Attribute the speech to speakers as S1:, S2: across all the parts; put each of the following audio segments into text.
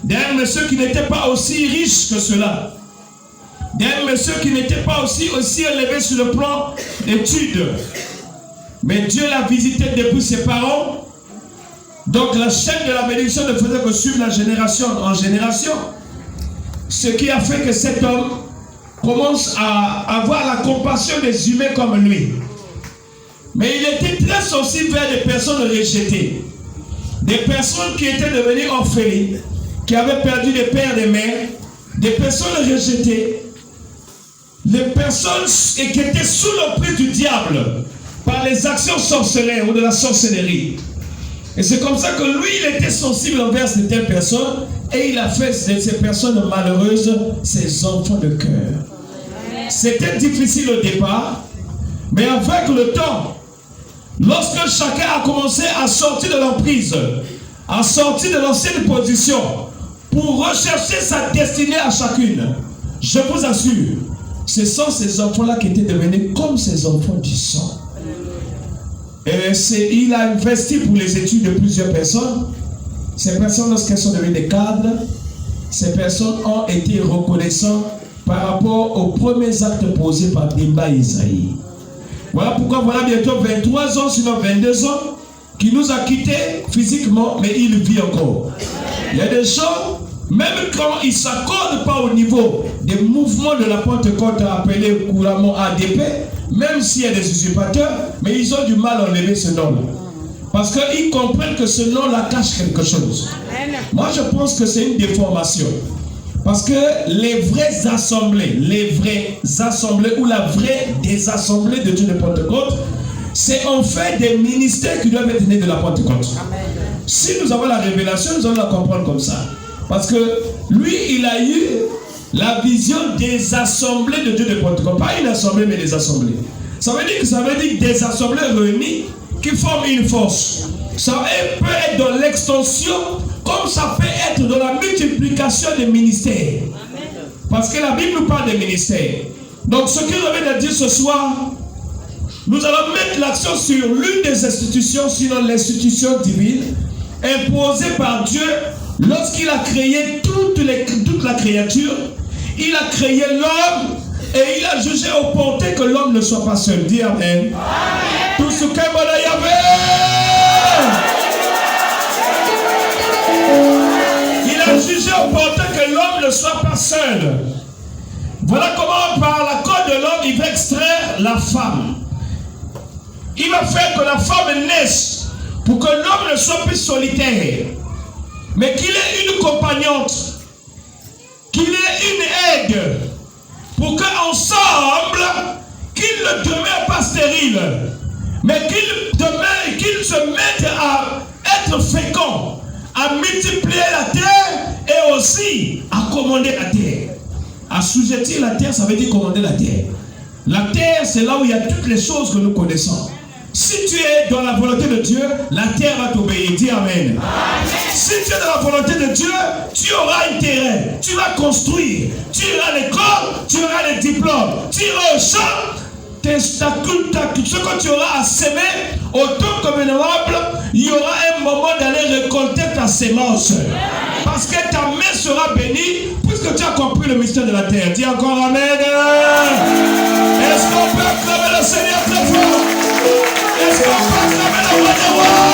S1: d'un monsieur qui n'était pas aussi riche que cela, d'un monsieur qui n'était pas aussi élevé sur le plan d'études. Mais Dieu l'a visité depuis ses parents. Donc la chaîne de la bénédiction ne faisait que suivre la génération en génération. Ce qui a fait que cet homme commence à avoir la compassion des humains comme lui. Mais il était très sensible vers des personnes rejetées. Des personnes qui étaient devenues orphelines, qui avaient perdu des pères et des mères, des personnes rejetées, des personnes qui étaient sous l'emprise du diable par les actions sorcellaires ou de la sorcellerie. Et c'est comme ça que lui, il était sensible envers certaines personnes et il a fait de ces personnes malheureuses ses enfants de cœur. C'était difficile au départ, mais avec le temps, lorsque chacun a commencé à sortir de l'emprise, à sortir de l'ancienne position, pour rechercher sa destinée à chacune, je vous assure, ce sont ces enfants-là qui étaient devenus comme ces enfants du sang. Et il a investi pour les études de plusieurs personnes. Ces personnes, lorsqu'elles sont devenues des cadres, ces personnes ont été reconnaissantes par rapport aux premiers actes posés par Dimba Isaïe. Voilà pourquoi, voilà bientôt 23 ans, sinon 22 ans, qui nous a quittés physiquement, mais il vit encore. Il y a des gens, même quand ils ne s'accordent pas au niveau des mouvements de la Pentecôte appelés couramment ADP, même s'il y a des usurpateurs, mais ils ont du mal à enlever ce nom. Parce qu'ils comprennent que ce nom-là cache quelque chose. Moi, je pense que c'est une déformation. Parce que les vraies assemblées ou la vraie des assemblées de Dieu de Pentecôte, c'est en fait des ministères qui doivent être nés de la Pentecôte. Si nous avons la révélation, nous allons la comprendre comme ça. Parce que lui, il a eu la vision des assemblées de Dieu de Pentecôte. Pas une assemblée, mais des assemblées. Ça veut dire des assemblées réunies qui forment une force. Ça peut être dans l'extension, comme ça peut être dans la multiplication des ministères. Parce que la Bible nous parle des ministères. Donc ce que je viens de dire ce soir, nous allons mettre l'accent sur l'une des institutions, sinon l'institution divine, imposée par Dieu lorsqu'il a créé toute la créature. Il a créé l'homme et il a jugé opportun que l'homme ne soit pas seul. Dis Amen. Tout ce que il a jugé opportun que l'homme ne soit pas seul. Voilà comment par la côte de l'homme il va extraire la femme. Il va faire que la femme naisse pour que l'homme ne soit plus solitaire, mais qu'il ait une compagnante, qu'il ait une aide, pour qu'ensemble, qu'il ne demeure pas stérile, mais qu'il se mette à être fécond, à multiplier la terre et aussi à commander la terre. Assujettir la terre, ça veut dire commander la terre. La terre, c'est là où il y a toutes les choses que nous connaissons. Si tu es dans la volonté de Dieu, la terre va t'obéir. Dis Amen. Amen. Si tu es dans la volonté de Dieu, tu auras un terrain, tu vas construire, tu auras l'école, tu auras les diplômes, tu iras au champ. Ce que tu auras à semer, autant que vénérable, il y aura un moment d'aller récolter ta sémence. Parce que ta main sera bénie, puisque tu as compris le mystère de la terre. Dis encore Amen. Est-ce qu'on peut acclamer le Seigneur très fort? Est-ce qu'on peut acclamer le roi des rois,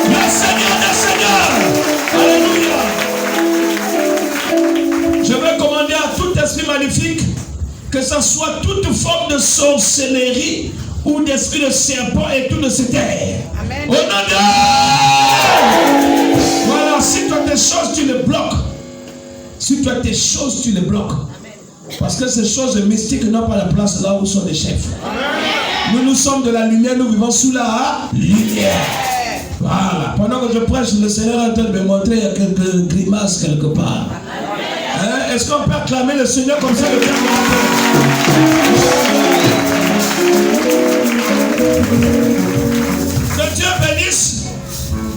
S1: le Seigneur des seigneurs? Alléluia. Je veux commander à tout esprit magnifique, que ce soit toute forme de sorcellerie ou d'esprit de serpent et tout de cette terre. Amen. Au nom de... Voilà, si tu as des choses, tu les bloques. Si tu as des choses, tu les bloques. Amen. Parce que ces choses mystiques n'ont pas la place là où sont les chefs. Amen. Nous sommes de la lumière, nous vivons sous la lumière. Voilà. Pendant que je prêche, le Seigneur est en train de me montrer il y a quelques grimaces quelque part. Hein? Est-ce qu'on peut acclamer le Seigneur comme ça le terme? Que Dieu bénisse.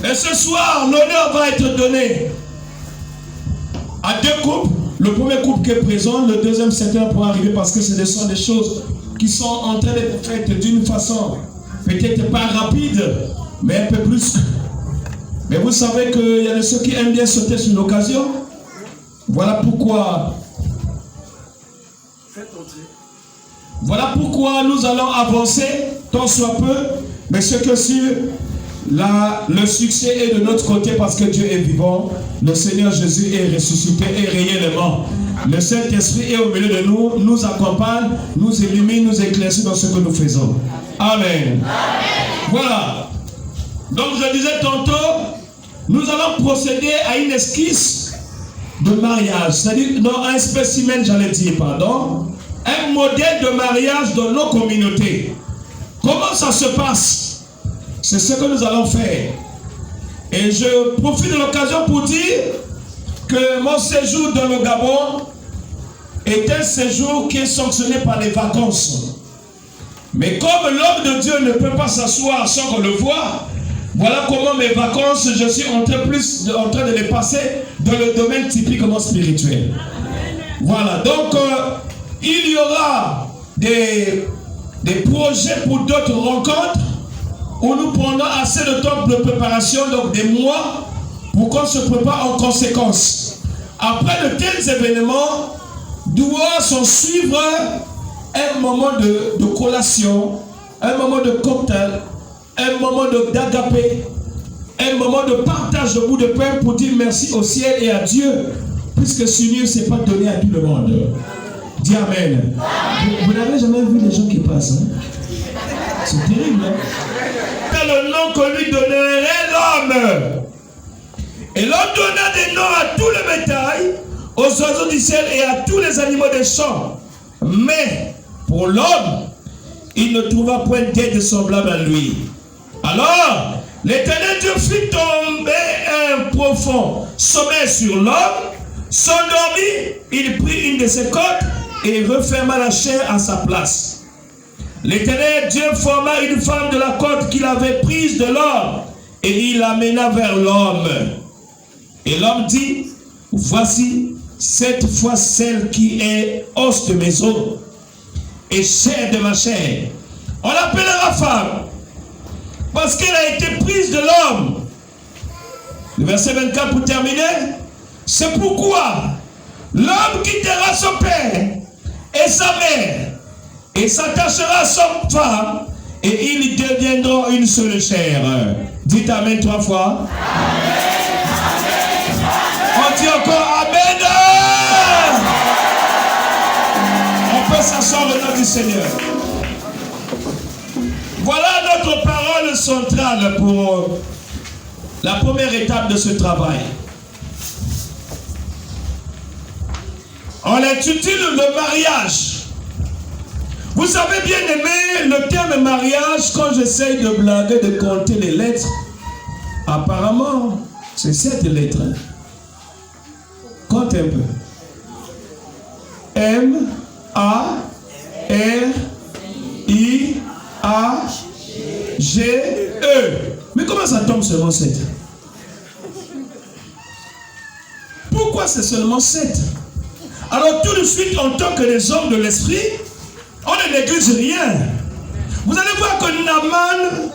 S1: Et ce soir, l'honneur va être donné à deux couples. Le premier couple qui est présent, le deuxième secteur pour arriver parce que ce sont des choses qui sont en train d'être faites d'une façon peut-être pas rapide, mais un peu plus. Mais vous savez qu'il y a de ceux qui aiment bien sauter sur l'occasion. Voilà pourquoi nous allons avancer tant soit peu, mais ce que sûr, le succès est de notre côté parce que Dieu est vivant. Le Seigneur Jésus est ressuscité et réellement. Le Saint-Esprit est au milieu de nous, nous accompagne, nous illumine, nous éclaircit dans ce que nous faisons. Amen. Amen. Voilà. Donc je disais tantôt, nous allons procéder à une esquisse de mariage, c'est-à-dire un spécimen, j'allais dire, pardon, un modèle de mariage dans nos communautés. Comment ça se passe? C'est ce que nous allons faire. Et je profite de l'occasion pour dire que mon séjour dans le Gabon est un séjour qui est sanctionné par les vacances. Mais comme l'homme de Dieu ne peut pas s'asseoir sans qu'on le voie, voilà comment mes vacances, je suis en train de les passer dans le domaine typiquement spirituel. Voilà, donc il y aura des projets pour d'autres rencontres où nous prenons assez de temps de préparation, donc des mois, pour qu'on se prépare en conséquence. Après de tels événements, doit s'en suivre un moment de collation, un moment de cocktail, un moment d'agapé, un moment de partage au bout de pain pour dire merci au ciel et à Dieu, puisque ce Dieu ne s'est pas donné à tout le monde. Dis Amen. Vous n'avez jamais vu les gens qui passent, hein? C'est terrible, hein? C'est le nom que lui donnerait l'homme. Et l'homme donna des noms à tout le bétail, aux oiseaux du ciel et à tous les animaux des champs. Mais pour l'homme, il ne trouva point d'aide semblable à lui. Alors, l'Éternel Dieu fit tomber un profond sommeil sur l'homme. S'endormit, il prit une de ses côtes et referma la chair à sa place. L'Éternel Dieu forma une femme de la côte qu'il avait prise de l'homme et il l'amena vers l'homme. Et l'homme dit, voici cette fois celle qui est os de mes os et chair de ma chair. On l'appellera femme parce qu'elle a été prise de l'homme. Le verset 24 pour terminer. C'est pourquoi l'homme quittera son père et sa mère et s'attachera à son femme et ils deviendront une seule chair. Dites Amen 3 fois. Amen, amen, on dit encore Amen. On peut s'asseoir au nom du Seigneur. Voilà notre parole centrale pour la première étape de ce travail. On l'intitule le mariage. Vous savez bien aimé, le terme mariage, quand j'essaye de blaguer, de compter les lettres, apparemment, c'est 7 lettres. Compte un peu. M, A, R, I, A, G, E. Mais comment ça tombe seulement 7? Pourquoi c'est seulement 7? Alors tout de suite, en tant que des hommes de l'esprit, on ne néglige rien. Vous allez voir que Naaman,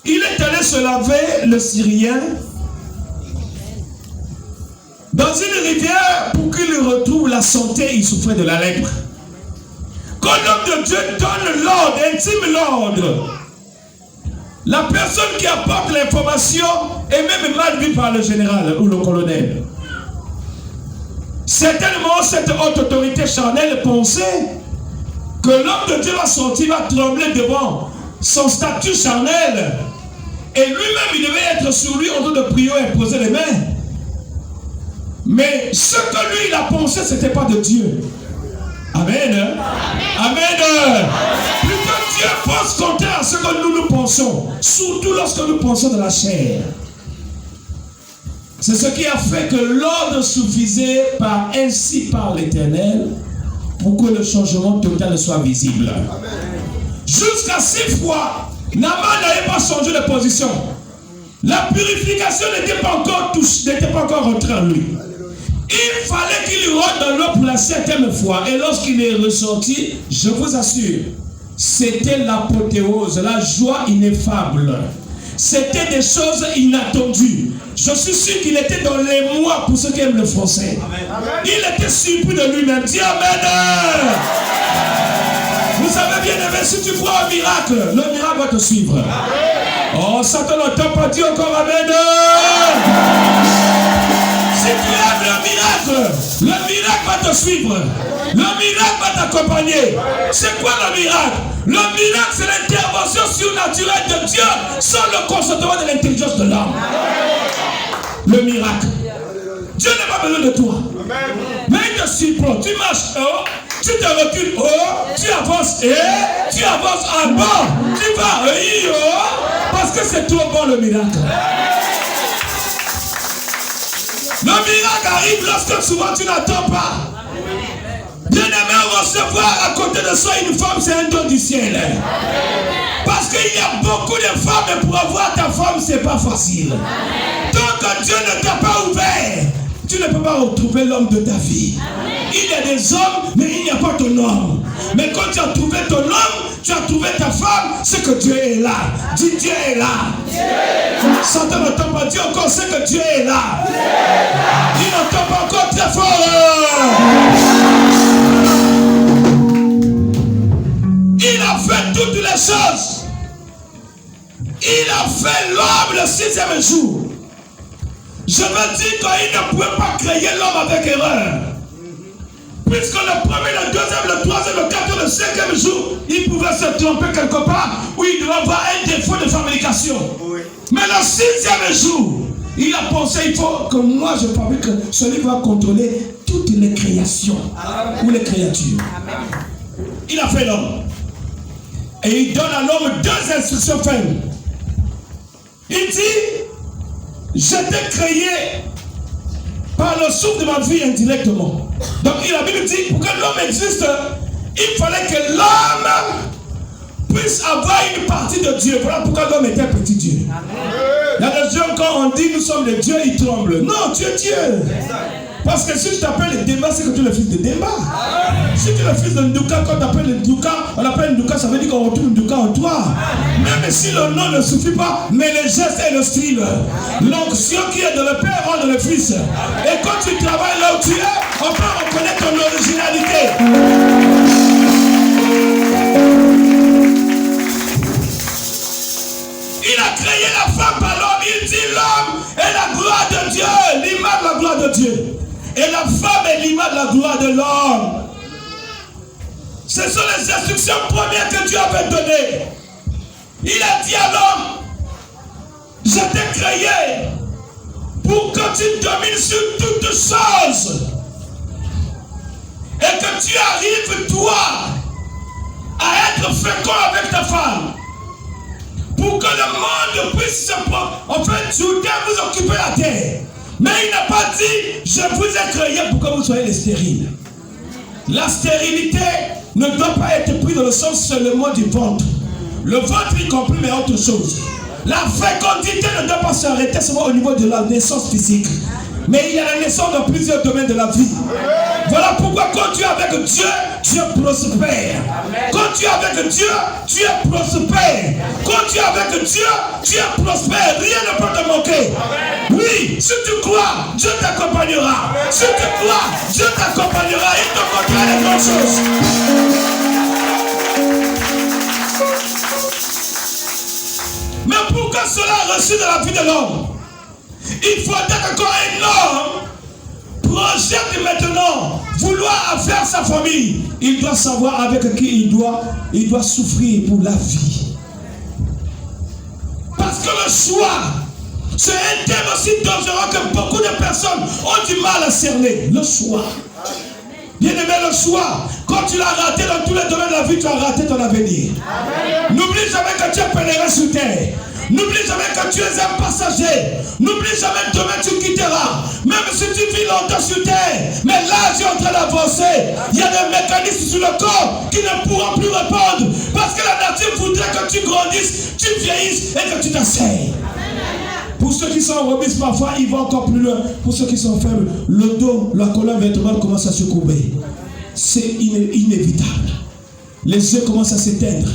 S1: il est allé se laver, le Syrien, dans une rivière pour qu'il retrouve la santé. Il souffrait de la lèpre. Quand l'homme de Dieu donne l'ordre, intime l'ordre, la personne qui apporte l'information est même mal vue par le général ou le colonel. Certainement, cette haute autorité charnelle pensait que l'homme de Dieu va sortir, va trembler devant son statut charnel. Et lui-même, il devait être sur lui en train de prier et poser les mains. Mais ce que lui, il a pensé, ce n'était pas de Dieu. Amen. Amen. Amen. Plutôt Dieu pense contraire à ce que nous pensons. Surtout lorsque nous pensons de la chair. C'est ce qui a fait que l'ordre suffisait ainsi par l'Éternel pour que le changement total soit visible. Jusqu'à 6 fois, Naaman n'avait pas changé de position. La purification n'était pas encore touchée, n'était pas encore rentrée en lui. Il fallait qu'il rentre dans l'eau pour la 7e fois. Et lorsqu'il est ressorti, je vous assure, c'était l'apothéose, la joie ineffable. C'était des choses inattendues. Je suis sûr qu'il était dans les mois pour ceux qui aiment le français. Amen. Il était surpris de lui-même. Dis Amen. Vous savez bien aimé, si tu crois au miracle, le miracle va te suivre. Amen. Oh, Satan n'entend pas dire encore Amen. Si tu aimes le miracle va te suivre. Le miracle va t'accompagner. C'est quoi le miracle? Le miracle, c'est l'intervention surnaturelle de Dieu sans le consentement de l'intelligence de l'homme. Le miracle. Dieu n'a pas besoin de toi. Mais il te surprend. Tu marches haut, tu te recules haut, tu avances et tu avances à bas. Tu vas haut parce que c'est trop bon le miracle. Le miracle arrive lorsque souvent tu n'attends pas. Bien-aimé, recevoir à côté de soi une femme, c'est un don du ciel. Parce qu'il y a beaucoup de femmes, et pour avoir ta femme, c'est pas facile. Tant que Dieu ne t'a pas ouvert, tu ne peux pas retrouver l'homme de ta vie. Il y a des hommes, mais il n'y a pas ton homme. Mais quand tu as trouvé ton homme, tu as trouvé ta femme, c'est que Dieu est là. Dis Dieu est là. Satan n'entend pas Dieu encore, c'est que Dieu est là. Il n'entend pas encore très fort. Il a fait toutes les choses. Il a fait l'homme le 6e jour. Je veux dire qu'il ne pouvait pas créer l'homme avec erreur. Puisque le premier, le deuxième, le troisième, le quatrième, le 5e jour, il pouvait se tromper quelque part où il devait avoir un défaut de fabrication. Oui. Mais le 6e jour, il a pensé, il faut que moi je fabrique celui qui va contrôler toutes les créations. Amen. Ou les créatures. Amen. Il a fait l'homme. Et il donne à l'homme 2 instructions fermes. Il dit, je t'ai créé par le souffle de ma vie indirectement. Donc la Bible dit, pour que l'homme existe, il fallait que l'homme puisse avoir une partie de Dieu. Voilà pourquoi l'homme était petit Dieu. Il y a des gens, quand on dit nous sommes les dieux, ils tremblent. Non, tu es Dieu. Parce que si je t'appelle Demba, c'est que tu es le fils de Demba. Si tu es le fils de Nduka, quand tu appelles Nduka, on appelle Nduka, ça veut dire qu'on retrouve Nduka en toi. Même si le nom ne suffit pas, mais les gestes et le style. L'onction qui est dans le Père rend dans le Fils. Et quand tu travailles là où tu es, on peut reconnaître ton originalité. Il a créé la femme par l'homme. Il dit l'homme est la gloire de Dieu, l'image de la gloire de Dieu. Et la femme est l'image de la gloire de l'homme. Ce sont les instructions premières que Dieu avait données. Il a dit à l'homme, je t'ai créé pour que tu domines sur toutes choses. Et que tu arrives, toi, à être fécond avec ta femme. Pour que le monde puisse se prendre. En fait, soudain vous occupez la terre. Mais il n'a pas dit, je vous ai créé pour que vous soyez les stériles. La stérilité ne doit pas être prise dans le sens seulement du ventre. Le ventre y compris, mais autre chose. La fécondité ne doit pas s'arrêter seulement au niveau de la naissance physique. Mais il y a la naissance dans plusieurs domaines de la vie. Voilà pourquoi quand tu es avec Dieu, tu es prospère. Quand tu es avec Dieu, tu es prospère. Quand tu es avec Dieu, tu es prospère. Rien ne peut te manquer. Oui, si tu crois, Dieu t'accompagnera. Si tu crois, Dieu t'accompagnera. Il te montrera les grandes choses. Mais pour que cela reçu de la vie de l'homme, il faut encore un homme projette maintenant vouloir faire sa famille. Il doit savoir avec qui il doit souffrir pour la vie. Parce que le choix, c'est un thème aussi dangereux que beaucoup de personnes ont du mal à cerner. Le choix. Bien aimé, le choix. Quand tu l'as raté dans tous les domaines de la vie, tu as raté ton avenir. N'oublie jamais que tu es pèlerin sur terre. N'oublie jamais que tu es un passager. N'oublie jamais demain tu quitteras. Même si tu vis longtemps sur terre. Mais là tu es en train d'avancer. Il y a des mécanismes sur le corps qui ne pourront plus répondre. Parce que la nature voudrait que tu grandisses, tu vieillisses et que tu t'asseyes. Pour ceux qui sont robustes parfois, ils vont encore plus loin. Pour ceux qui sont faibles, le dos, la colonne vertébrale commence à se courber. C'est inévitable. Les yeux commencent à s'éteindre.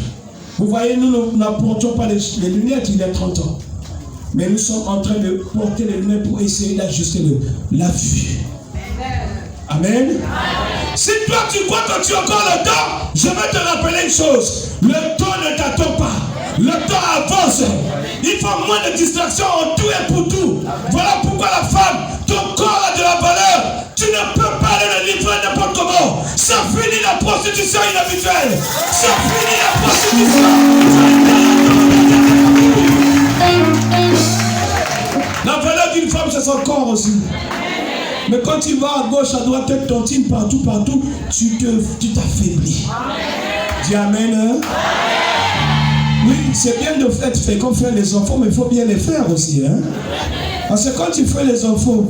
S1: Vous voyez, nous n'apportons pas les lunettes, il y a 30 ans. Mais nous sommes en train de porter les lunettes pour essayer d'ajuster la vue. Amen. Si toi tu crois que tu as encore le temps, je vais te rappeler une chose. Le temps ne t'attend pas. Le temps avance. Il faut moins de distractions en tout et pour tout. Voilà pourquoi la femme, ton corps a de la valeur. Tu ne peux pas aller le livrer n'importe comment. Ça finit la prostitution inhabituelle. Ça finit la prostitution. La valeur d'une femme, c'est son corps aussi. Mais quand tu vas à gauche, à droite, tête tontine, partout, tu t'affaiblis. Dis amen. Hein? Oui, c'est bien de être fait comme faire les enfants, mais il faut bien les faire aussi. Hein? Parce que quand tu fais les enfants,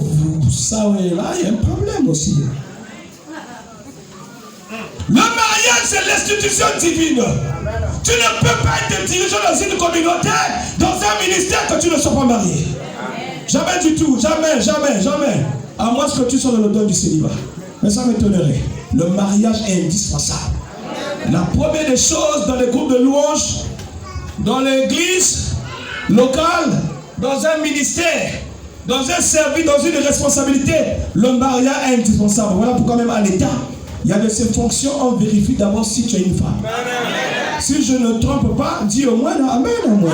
S1: ça, ouais, là, il y a un problème aussi. Le mariage, c'est l'institution divine. Tu ne peux pas être dirigeant dans une communauté, dans un ministère, que tu ne sois pas marié. Jamais du tout, jamais, jamais, jamais. À moins que tu sois dans le don du célibat. Mais ça m'étonnerait. Le mariage est indispensable. La première des choses dans les groupes de louanges, dans l'église locale, dans un ministère, dans un service, dans une responsabilité, le mariage est indispensable. Voilà pourquoi même à l'État, il y a de ces fonctions, on vérifie d'abord si tu es une femme. Si je ne trompe pas, dis au moins amen au moins.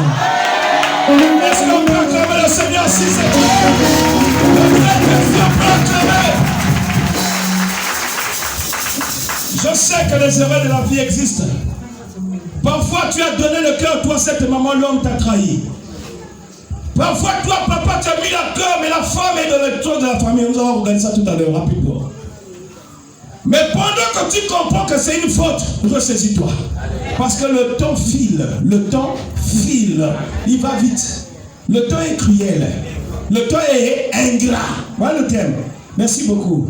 S1: Est-ce qu'on peut acclamer le Seigneur si c'est vrai? Je sais que les erreurs de la vie existent. Parfois tu as donné le cœur, toi cette maman, l'homme t'a trahi. Parfois toi papa tu as mis le cœur, mais la femme est dans le trône de la famille. Nous allons regarder ça tout à l'heure, rapidement. Mais pendant que tu comprends que c'est une faute, ressaisis-toi. Parce que le temps file, il va vite. Le temps est cruel, le temps est ingrat. Voilà le thème. Merci beaucoup.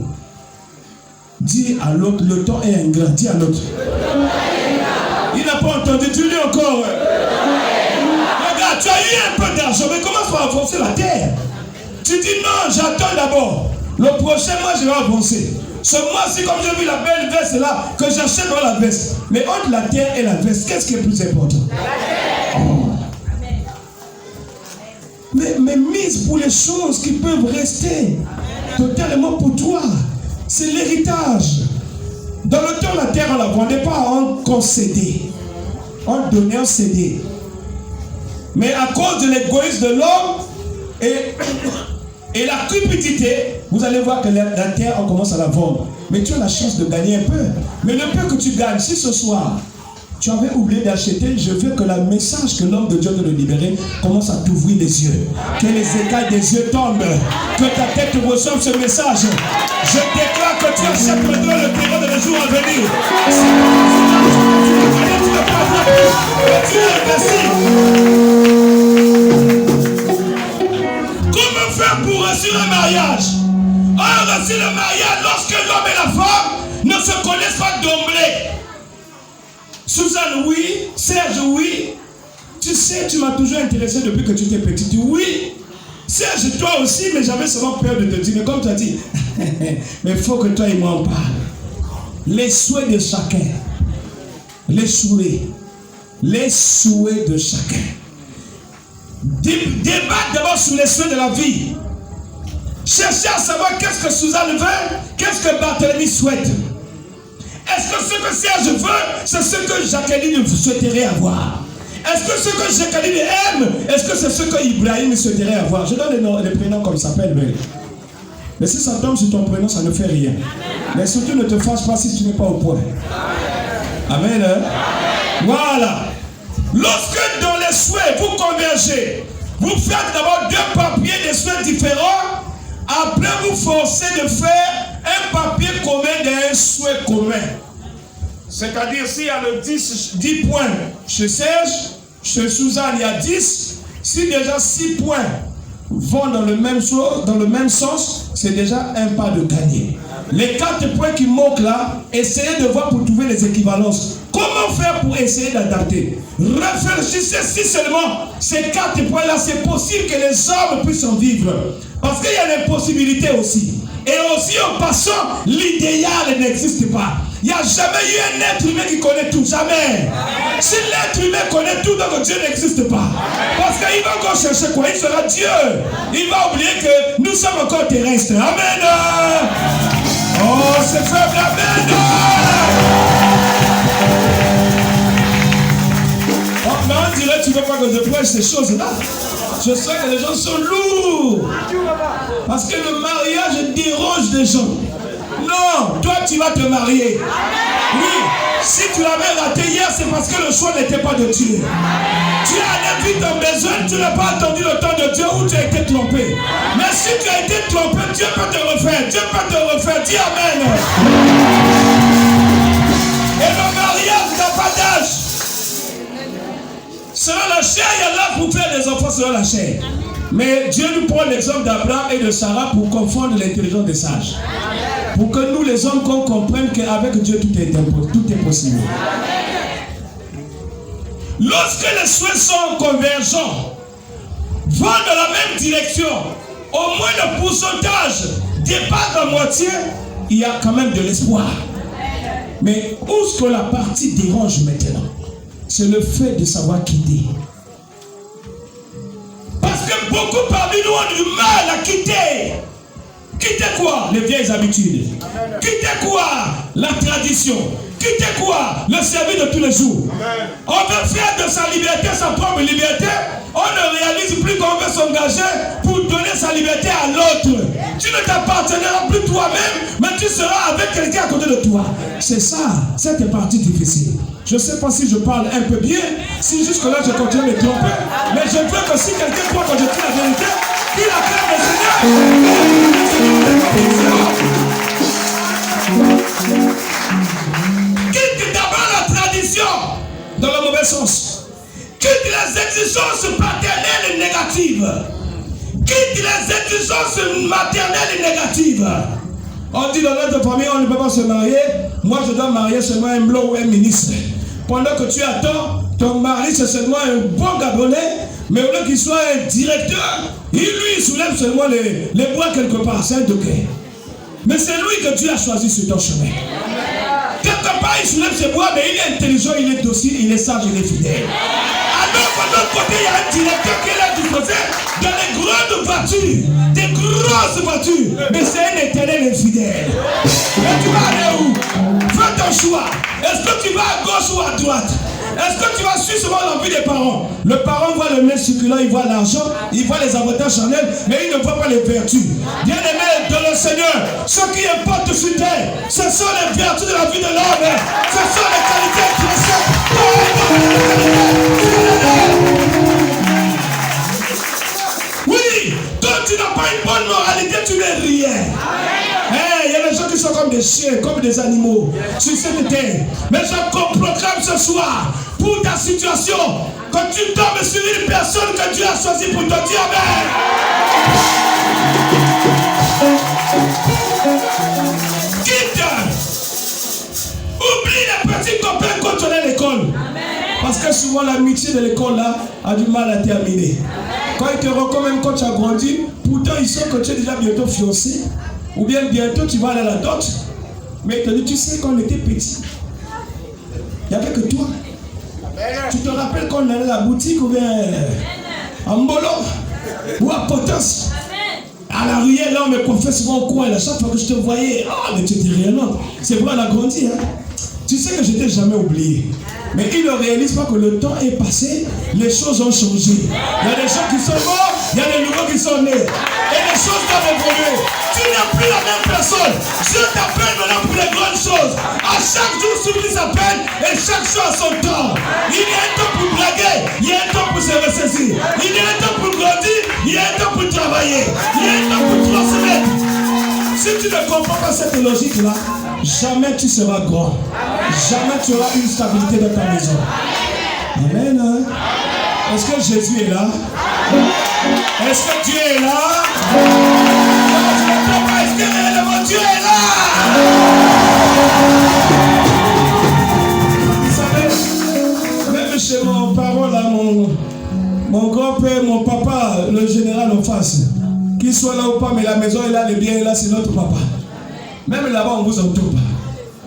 S1: Dis à l'autre, le temps est ingrat. Dis à l'autre. Il n'a pas entendu, tu lis encore. Regarde, tu as eu un peu d'argent, mais commence par avancer la terre. Tu dis non, j'attends d'abord. Le prochain mois, je vais avancer. Ce mois-ci, comme j'ai vu la belle veste là, que j'achète dans la veste. Mais entre la terre et la veste, qu'est-ce qui est plus important? Oh. Mais mise pour les choses qui peuvent rester totalement pour toi. C'est l'héritage. Dans le temps, la terre, on ne la vendait pas, on concédait. On donnait, on cédait. Mais à cause de l'égoïsme de l'homme et la cupidité, vous allez voir que la terre, on commence à la vendre. Mais tu as la chance de gagner un peu. Mais le peu que tu gagnes, si ce soir, tu avais oublié d'acheter, je veux que le message que l'homme de Dieu de le libérer commence à t'ouvrir les yeux. Que les écailles des yeux tombent. Que ta tête reçoive ce message. Je déclare que tu achètes maintenant le terrain de les jours à venir. Tu ne peux pas voir que tu investis. Comment faire pour réussir un mariage? On réussit le mariage lorsque l'homme et la femme ne se connaissent pas d'emblée. Suzanne, oui. Serge, oui. Tu sais, tu m'as toujours intéressé depuis que tu étais petite. Oui. Serge, toi aussi, mais j'avais seulement peur de te dire. Mais comme tu as dit, mais il faut que toi et moi on parle. Les souhaits de chacun. Les souhaits de chacun. Débattre d'abord sur les souhaits de la vie. Cherchez à savoir qu'est-ce que Suzanne veut, qu'est-ce que Barthélemy souhaite. Est-ce que ce que Serge veut, c'est ce que Jacqueline souhaiterait avoir? Est-ce que ce que Jacqueline aime, est-ce que c'est ce que Ibrahim souhaiterait avoir? Je donne les prénoms comme il s'appelle, mais si ça tombe sur ton prénom, ça ne fait rien. Mais surtout, ne te fâche pas si tu n'es pas au point. Amen. Hein? Voilà. Lorsque dans les souhaits, vous convergez, vous faites d'abord deux papiers, des souhaits différents. Après, vous forcez de faire un papier commun d'un souhait commun. C'est-à-dire, s'il y a le 10 points chez Serge, chez Suzanne, il y a 10. Si déjà 6 points vont dans le même sens, c'est déjà un pas de gagner. Les 4 points qui manquent là, essayez de voir pour trouver les équivalences. Comment faire pour essayer d'adapter? Réfléchissez si seulement ces 4 points-là, c'est possible que les hommes puissent en vivre. Parce qu'il y a l'impossibilité aussi. Et aussi en passant, l'idéal n'existe pas. Il n'y a jamais eu un être humain qui connaît tout. Jamais. Si l'être humain connaît tout, donc Dieu n'existe pas. Parce qu'il va encore chercher quoi? Il sera Dieu. Il va oublier que nous sommes encore terrestres. Amen. Oh, c'est faible. Amen. Oh, mais on dirait que tu ne veux pas que je prêche ces choses-là. Je sais que les gens sont lourds. Parce que le mariage dérange des gens. Non, toi tu vas te marier. Oui, si tu l'avais raté hier, c'est parce que le choix n'était pas de Dieu. Tu as vu ton besoin, tu n'as pas attendu le temps de Dieu où tu as été trompé. Mais si tu as été trompé, Dieu peut te refaire. Dieu peut te refaire. Dis Amen. Et le mariage n'a pas d'âge. Selon la chair, il y a là pour faire des enfants selon la chair. Mais Dieu nous prend l'exemple d'Abraham et de Sarah pour confondre l'intelligence des sages. Pour que nous les hommes qu'on comprenne qu'avec Dieu tout est possible. Lorsque les souhaits sont convergents, vont dans la même direction, au moins le pourcentage dépasse la moitié, il y a quand même de l'espoir. Mais où est-ce que la partie dérange maintenant? C'est le fait de savoir quitter. Parce que beaucoup parmi nous ont du mal à quitter. Quitter quoi? Les vieilles habitudes. Quitter quoi? La tradition. Quitter quoi? Le service de tous les jours. On veut faire de sa liberté sa propre liberté. On ne réalise plus qu'on veut s'engager pour donner sa liberté à l'autre. Tu ne t'appartiendras plus toi-même, mais tu seras avec quelqu'un à côté de toi. C'est ça, cette partie difficile. Je ne sais pas si je parle un peu bien, si jusque-là je continue de me tromper, mais je veux que si quelqu'un croit que je dis la vérité, qu'il acclame le Seigneur. Quitte d'abord la tradition, dans le mauvais sens. Quitte les exigences paternelles et négatives. Quitte les exigences maternelles et négatives. On dit dans notre famille, on ne peut pas se marier. Moi, je dois marier seulement un blanc ou un ministre. Pendant que tu attends, ton mari, c'est seulement un bon Gabonais, mais au lieu qu'il soit un directeur, il soulève seulement les bois quelque part. C'est un degré. Mais c'est lui que Dieu a choisi sur ton chemin. Quelque part, il soulève ses bois, mais il est intelligent, il est docile, il est sage, il est fidèle. Alors, de l'autre côté, il y a un directeur qui est là disposé dans les grandes voitures, des grosses voitures, mais c'est un éternel infidèle. Mais tu vas aller où? Fais ton choix. Est-ce que tu vas à gauche ou à droite? Est-ce que tu vas suivre seulement l'envie des parents? Le parent voit le nez circulant, il voit l'argent, il voit les avantages charnels, mais il ne voit pas les vertus. Bien aimé de le Seigneur, ce qui importe sur terre, ce sont les vertus de la vie de l'homme. Ce sont les qualités qui le sont. Oui, quand tu n'as pas une bonne moralité, tu n'es rien. Il y a des gens qui sont comme des chiens, comme des animaux sur cette terre. Mais je proclame ce soir, pour ta situation, quand tu tombes sur une personne que Dieu a choisie pour te dire Amen. Quitte. Oublie les petits copains quand tu es à l'école. Parce que souvent l'amitié de l'école là a du mal à terminer. Quand ils te rencontrent même quand tu as grandi, pourtant ils sont que tu es déjà bientôt fiancé. Ou bien bientôt tu vas aller à la dot. Mais il te dit, tu sais quand on était petit, il n'y avait que toi. Tu te rappelles quand on allait à la boutique ou bien à Mbolo ou à Potence. À la ruelle, là on me confesse souvent au coin. Là, chaque fois que je te voyais, mais tu étais rien autre. C'est vrai, on a grandi. Hein? Tu sais que je t'ai jamais oublié. Mais ils ne réalisent pas que le temps est passé, les choses ont changé. Il y a des gens qui sont morts, il y a des nouveaux qui sont nés. Et les choses doivent évoluer. Tu n'es plus la même personne. Dieu t'appelle maintenant pour les grandes choses. À chaque jour, s'oublie sa peine et chaque chose a son temps. Il y a un temps pour blaguer, il y a un temps pour se ressaisir. Il y a un temps pour grandir, il y a un temps pour travailler. Il y a un temps pour transmettre. Si tu ne comprends pas cette logique-là, jamais tu seras grand. Jamais tu auras une stabilité dans ta maison. Amen. Est-ce que Jésus est là? Est-ce que Dieu est là? Est-ce que réellement Dieu est là? Vous savez, même chez mon parent là, mon grand-père, mon papa, le général en face, Qu'il soit là ou pas, mais la maison est là, le bien est là, c'est notre papa. Même là-bas, on vous entoure pas.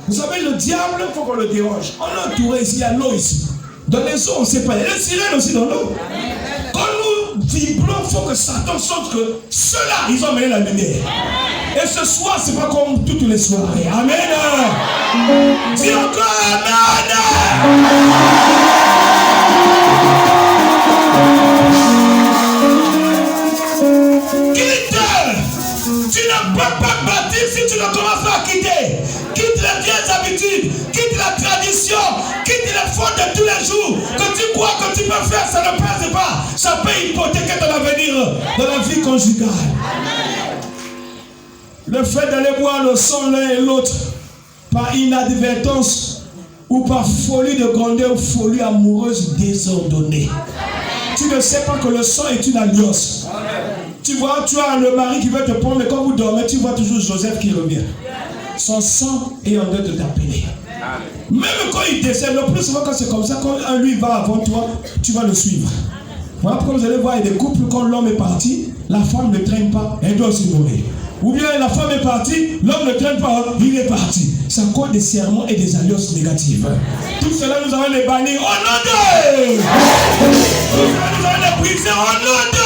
S1: Vous savez, le diable, il faut qu'on le dérange. On est entouré ici, il y a l'eau ici. Dans les eaux, on ne sait pas. Il y a les sirènes aussi dans l'eau. Quand nous vibrons, il faut que Satan sente que ceux-là, ils ont amené la lumière. Et ce soir, ce n'est pas comme toutes les soirées. Amen. Dis encore Amen. Quitte. Tu ne peux pas bâtir si tu ne commences pas à quitter. Quitte les vieilles habitudes, quitte la tradition, quitte les fautes de tous les jours. Que tu crois que tu peux faire, ça ne passe pas. Ça peut hypothéquer ton avenir dans la vie conjugale. Le fait d'aller boire le sang l'un et l'autre par inadvertance ou par folie de grandeur ou folie amoureuse désordonnée. Tu ne sais pas que le sang est une alliance. Tu vois, tu as le mari qui veut te prendre, mais quand vous dormez, tu vois toujours Joseph qui revient. Son sang est en train de t'appeler. Même quand il décède, le plus souvent quand c'est comme ça, quand un lui va avant toi, tu vas le suivre. Voilà pourquoi vous allez voir, il y a des couples, quand l'homme est parti, la femme ne traîne pas, elle doit aussi mourir. Ou bien la femme est partie, l'homme ne traîne pas, il est parti. C'est à cause des serments et des alliances négatives. Tout cela, nous allons les bannir au nom de... Tout cela, nous allons les briser au nom de...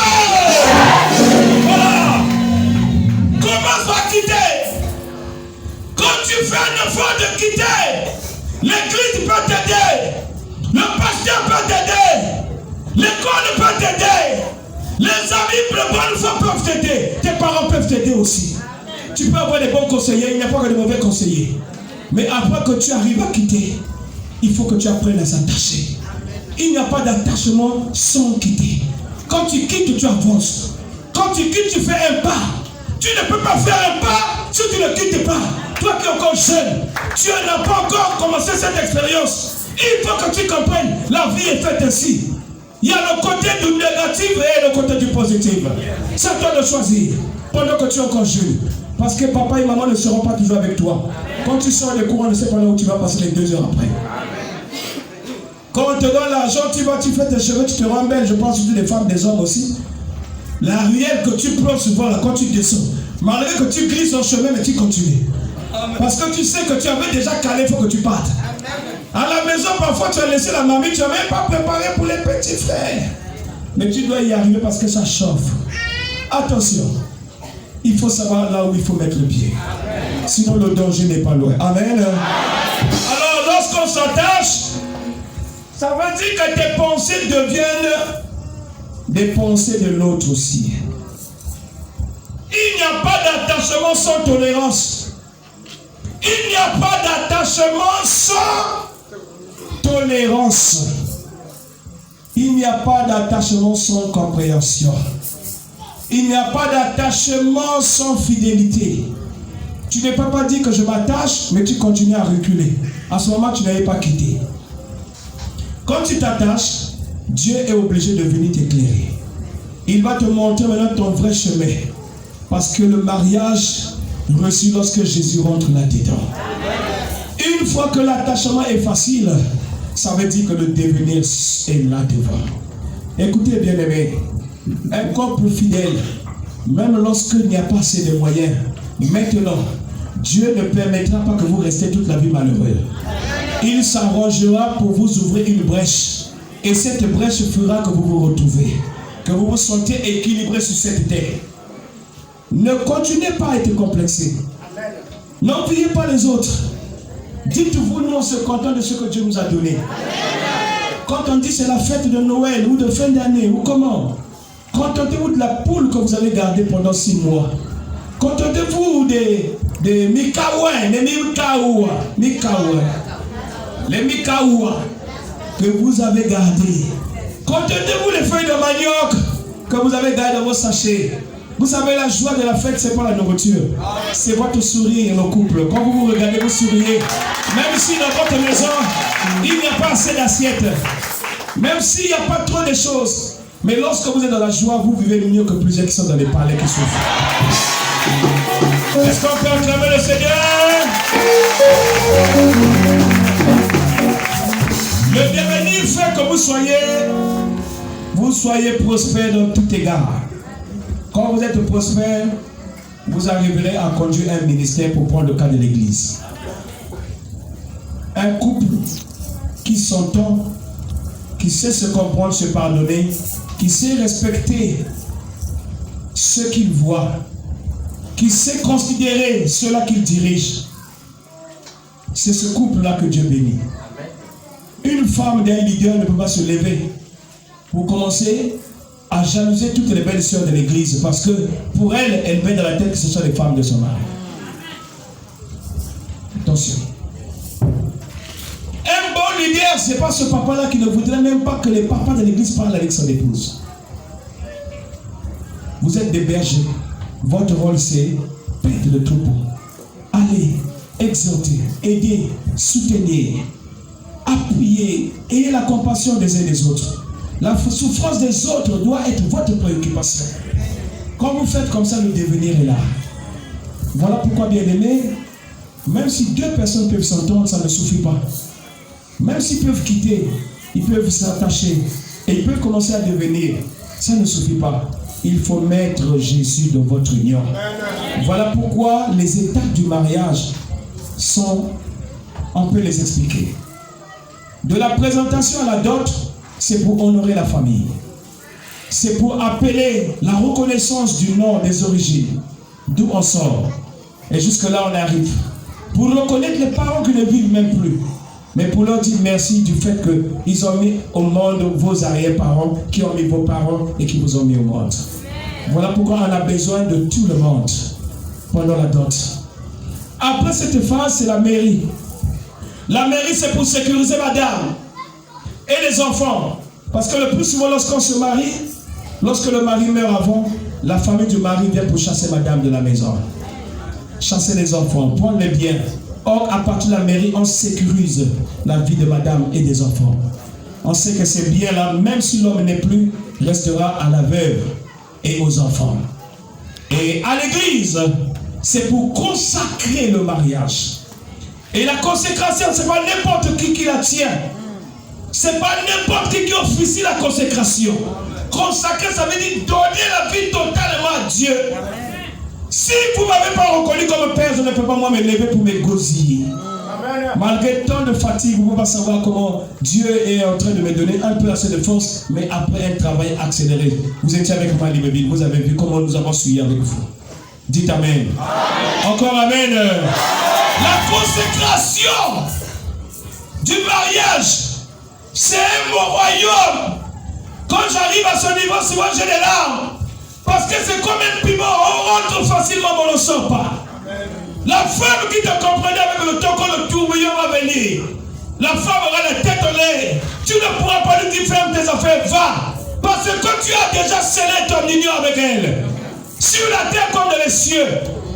S1: Voilà. Commence à quitter. Quand tu fais un effort de quitter, l'église peut t'aider. Le pasteur peut t'aider. L'école peut t'aider. Les amis de bonne foi peuvent t'aider. Tes parents peuvent t'aider aussi. Tu peux avoir des bons conseillers, il n'y a pas que de mauvais conseillers. Mais après que tu arrives à quitter, il faut que tu apprennes à s'attacher. Il n'y a pas d'attachement sans quitter. Quand tu quittes, tu avances. Quand tu quittes, tu fais un pas. Tu ne peux pas faire un pas si tu ne quittes pas. Toi qui es encore jeune, tu n'as pas encore commencé cette expérience. Il faut que tu comprennes, la vie est faite ainsi. Il y a le côté du négatif et le côté du positif. C'est à toi de choisir pendant que tu es encore jeune. Parce que papa et maman ne seront pas toujours avec toi. Quand tu sors des cours, on ne sait pas là où tu vas passer les 2 heures après. Quand on te donne l'argent, tu fais tes cheveux, tu te rends belle. Je pense surtout des femmes, des hommes aussi. La ruelle que tu prends souvent là, quand tu descends, malgré que tu glisses en chemin, mais tu continues. Parce que tu sais que tu avais déjà calé, il faut que tu partes. À la maison, parfois, tu as laissé la mamie, tu n'as même pas préparé pour les petits frères. Mais tu dois y arriver parce que ça chauffe. Attention, il faut savoir là où il faut mettre le pied. Sinon, le danger n'est pas loin. Amen. Alors, lorsqu'on s'attache, ça veut dire que tes pensées deviennent des pensées de l'autre aussi. Il n'y a pas d'attachement sans tolérance. Il n'y a pas d'attachement sans tolérance. Il n'y a pas d'attachement sans compréhension. Il n'y a pas d'attachement sans fidélité. Tu ne peux pas dire que je m'attache, mais tu continues à reculer. À ce moment, tu n'avais pas quitté. Quand tu t'attaches, Dieu est obligé de venir t'éclairer. Il va te montrer maintenant ton vrai chemin. Parce que le mariage reçu lorsque Jésus rentre là-dedans. Une fois que l'attachement est facile, ça veut dire que le devenir est là devant. Écoutez bien aimé, un couple fidèle, même lorsqu'il n'y a pas assez de moyens, maintenant, Dieu ne permettra pas que vous restiez toute la vie malheureux. Il s'arrangera pour vous ouvrir une brèche. Et cette brèche fera que vous vous retrouvez, que vous vous sentez équilibré sur cette terre. Ne continuez pas à être complexé. N'enviez pas les autres. Dites-vous, nous on se contente de ce que Dieu nous a donné. Quand on dit c'est la fête de Noël ou de fin d'année ou comment, contentez-vous de la poule que vous avez gardée pendant 6 mois. Contentez-vous des mikaouins, les mikaouins que vous avez gardés. Contentez-vous les feuilles de manioc que vous avez gardées dans vos sachets. Vous savez, la joie de la fête, c'est pas la nourriture. C'est votre sourire, le couple. Quand vous vous regardez, vous souriez. Même si dans votre maison, il n'y a pas assez d'assiettes. Même s'il n'y a pas trop de choses. Mais lorsque vous êtes dans la joie, vous vivez mieux que plusieurs qui sont dans les palais qui souffrent. Est-ce qu'on peut acclamer le Seigneur? Le devenir fait que vous soyez prospères dans tout égard. Quand vous êtes prospère, vous arriverez à conduire un ministère pour prendre le cas de l'église. Un couple qui s'entend, qui sait se comprendre, se pardonner, qui sait respecter ce qu'il voit, qui sait considérer ceux-là qu'il dirige. C'est ce couple-là que Dieu bénit. Une femme d'un leader ne peut pas se lever pour commencer à jalouser toutes les belles sœurs de l'église, parce que pour elle, elle met dans la tête que ce sont les femmes de son mari. Attention. Un bon leader, ce n'est pas ce papa-là qui ne voudrait même pas que les papas de l'église parlent avec son épouse. Vous êtes des bergers. Votre rôle, c'est paître le troupeau. Allez, exhorter, aider, soutenir, appuyer, ayez la compassion des uns des autres. La souffrance des autres doit être votre préoccupation. Quand vous faites comme ça, le devenir est là. Voilà pourquoi, bien aimé, même si deux personnes peuvent s'entendre, ça ne suffit pas. Même s'ils peuvent quitter, ils peuvent s'attacher et ils peuvent commencer à devenir, ça ne suffit pas. Il faut mettre Jésus dans votre union. Voilà pourquoi les étapes du mariage sont, on peut les expliquer. De la présentation à la dot, c'est pour honorer la famille. C'est pour appeler la reconnaissance du nom, des origines, d'où on sort. Et jusque-là, on arrive. Pour reconnaître les parents qui ne vivent même plus. Mais pour leur dire merci du fait qu'ils ont mis au monde vos arrière-parents, qui ont mis vos parents et qui vous ont mis au monde. Voilà pourquoi on a besoin de tout le monde pendant la dot. Après cette phase, c'est la mairie. La mairie, c'est pour sécuriser madame et les enfants. Parce que le plus souvent, lorsqu'on se marie, lorsque le mari meurt avant, la famille du mari vient pour chasser madame de la maison. Chasser les enfants, prendre les biens. Or, à partir de la mairie, on sécurise la vie de madame et des enfants. On sait que ces biens-là, même si l'homme n'est plus, restera à la veuve et aux enfants. Et à l'église, c'est pour consacrer le mariage. Et la consécration, ce n'est pas n'importe qui la tient. Ce n'est pas n'importe qui officie la consécration. Consacrer, ça veut dire donner la vie totalement à Dieu. Si vous ne m'avez pas reconnu comme père, je ne peux pas moi me lever pour me gosiller. Malgré tant de fatigue, vous ne pouvez pas savoir comment Dieu est en train de me donner un peu assez de force, mais après un travail accéléré. Vous étiez avec moi à Libreville, vous avez vu comment nous avons suivi avec vous. Dites Amen. Encore Amen. La consécration du mariage, c'est un mot royaume. Quand j'arrive à ce niveau, souvent j'ai des larmes. Parce que c'est comme un piment, on rentre facilement, mais on ne sort pas. La femme qui te comprenait avec le temps, quand le tourbillon va venir, la femme aura la tête en l'air. Tu ne pourras pas lui dire ferme tes affaires, va. Parce que tu as déjà scellé ton union avec elle. Sur la terre comme dans les cieux.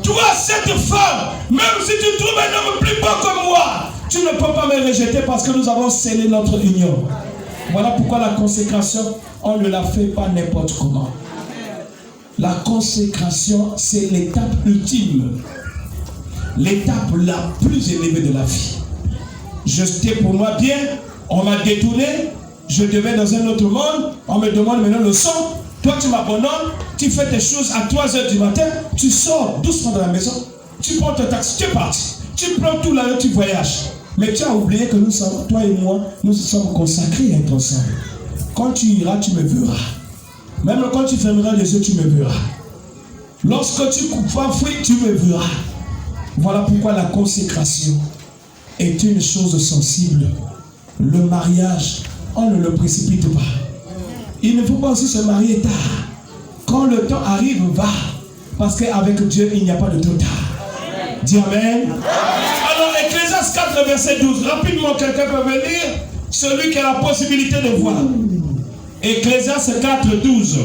S1: Toi, cette femme, même si tu trouves un homme plus beau que moi, tu ne peux pas me rejeter parce que nous avons scellé notre union. Voilà pourquoi la consécration, on ne la fait pas n'importe comment. La consécration, c'est l'étape ultime. L'étape la plus élevée de la vie. J'étais pour moi bien, on m'a détourné, je devais dans un autre monde, on me demande maintenant le son. Toi, tu m'abandonnes, tu fais tes choses à 3 h du matin, tu sors doucement de la maison, tu prends ton taxi, tu es parti. Tu prends tout là, tu voyages. Mais tu as oublié que nous sommes, toi et moi, nous sommes consacrés à être ensemble. Quand tu iras, tu me verras. Même quand tu fermeras les yeux, tu me verras. Lorsque tu vas fuir, tu me verras. Voilà pourquoi la consécration est une chose sensible. Le mariage, on ne le précipite pas. Il ne faut pas aussi se marier tard. Quand le temps arrive, va. Parce qu'avec Dieu, il n'y a pas de trop tard. Dis Amen. Alors, Ecclésiaste 4, verset 12. Rapidement, quelqu'un peut venir. Celui qui a la possibilité de voir. Ecclésiaste 4, 12.